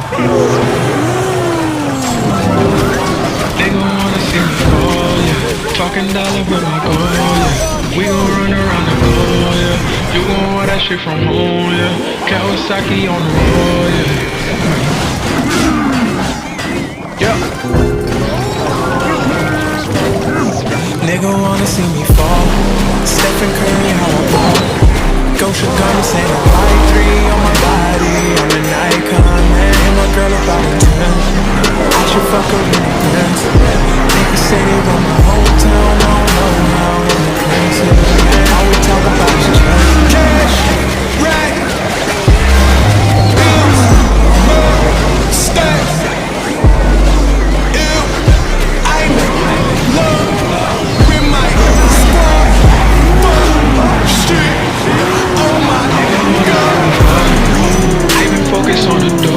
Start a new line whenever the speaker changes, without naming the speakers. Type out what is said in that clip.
They gon' wanna see me fall, yeah. Talking dollar with my goal, yeah. We gon' run around the globe, yeah. You gon' want that shit from home, yeah. Kawasaki on the road, yeah. Yeah. Nigga wanna see me